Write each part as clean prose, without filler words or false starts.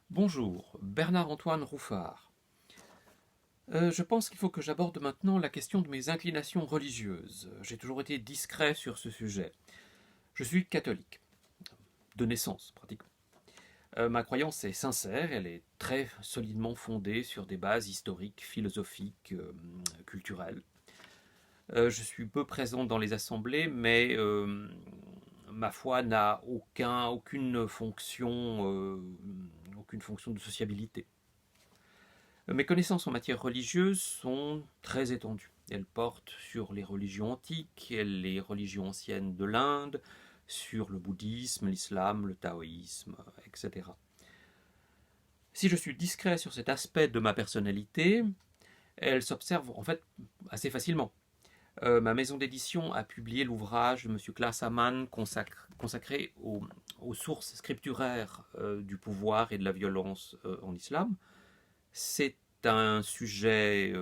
Bonjour, Bernard-Antoine Rouffard. Je pense qu'il faut que j'aborde maintenant la question de mes inclinations religieuses. J'ai toujours été discret sur ce sujet. Je suis catholique, de naissance pratiquement. Ma croyance est sincère, elle est très solidement fondée sur des bases historiques, philosophiques, culturelles. Je suis peu présent dans les assemblées, mais ma foi n'a aucune fonction de sociabilité. Mes connaissances en matière religieuse sont très étendues. Elles portent sur les religions antiques, les religions anciennes de l'Inde, sur le bouddhisme, l'islam, le taoïsme, etc. Si je suis discret sur cet aspect de ma personnalité, elle s'observe en fait assez facilement. Ma maison d'édition a publié l'ouvrage de M. Klaas Ammann consacré aux sources scripturaires du pouvoir et de la violence en islam. C'est un sujet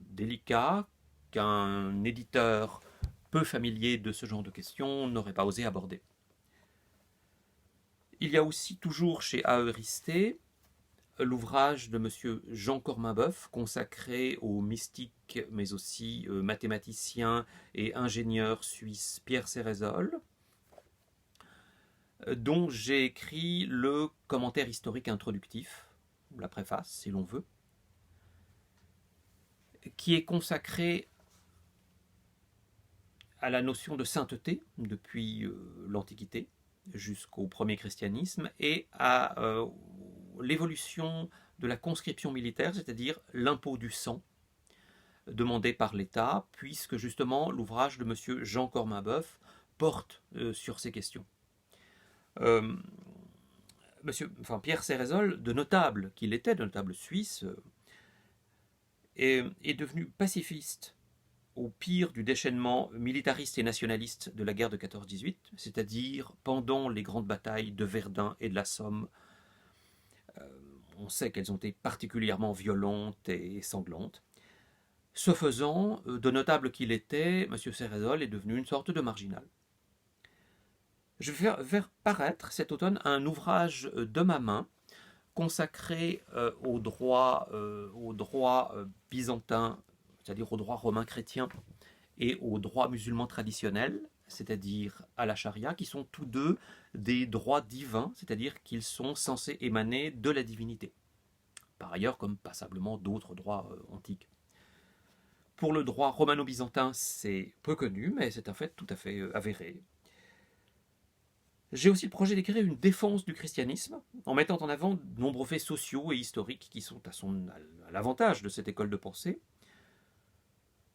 délicat qu'un éditeur peu familier de ce genre de questions n'aurait pas osé aborder. Il y a aussi toujours chez Aeristé l'ouvrage de M. Jean Corminboeuf consacré au mystique mais aussi mathématicien et ingénieur suisse Pierre Cérézol, dont j'ai écrit le commentaire historique introductif, la préface si l'on veut, qui est consacré à la notion de sainteté depuis l'Antiquité jusqu'au premier christianisme et à l'évolution de la conscription militaire, c'est-à-dire l'impôt du sang demandé par l'État, puisque justement l'ouvrage de M. Jean Corminboeuf porte sur ces questions. Pierre Cérézol, de notable qu'il était, de notable suisse, est devenu pacifiste au pire du déchaînement militariste et nationaliste de la guerre de 14-18, c'est-à-dire pendant les grandes batailles de Verdun et de la Somme. On sait qu'elles ont été particulièrement violentes et sanglantes. Ce faisant, de notable qu'il était, M. Cérézol est devenu une sorte de marginal. Je vais faire paraître cet automne un ouvrage de ma main consacré au droit byzantin, c'est-à-dire au droit romain chrétien, et au droit musulman traditionnel, c'est-à-dire à la charia, qui sont tous deux des droits divins, c'est-à-dire qu'ils sont censés émaner de la divinité. Par ailleurs, comme passablement d'autres droits antiques. Pour le droit romano-byzantin, c'est peu connu, mais c'est un fait tout à fait avéré. J'ai aussi le projet d'écrire une défense du christianisme, en mettant en avant de nombreux faits sociaux et historiques qui sont à l'avantage de cette école de pensée.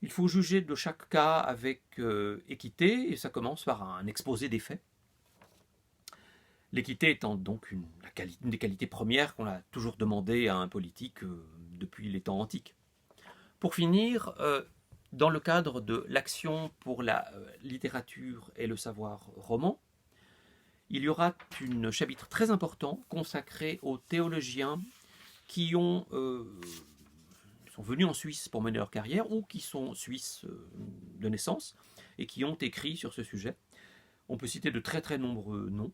Il faut juger de chaque cas avec équité, et ça commence par un exposé des faits. L'équité étant donc une des qualités premières qu'on a toujours demandé à un politique depuis les temps antiques. Pour finir, dans le cadre de l'action pour la littérature et le savoir roman, il y aura un chapitre très important consacré aux théologiens qui sont venus en Suisse pour mener leur carrière ou qui sont suisses de naissance et qui ont écrit sur ce sujet. On peut citer de très très nombreux noms.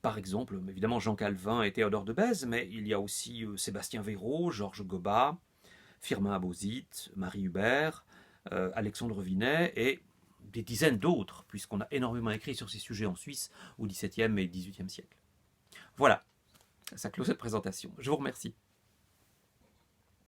Par exemple, évidemment, Jean Calvin et Théodore de Bèze, mais il y a aussi Sébastien Véraud, Georges Goba, Firmin Abauzit, Marie Hubert, Alexandre Vinet et des dizaines d'autres, puisqu'on a énormément écrit sur ces sujets en Suisse au XVIIe et XVIIIe siècle. Voilà, ça clôt cette présentation. Je vous remercie.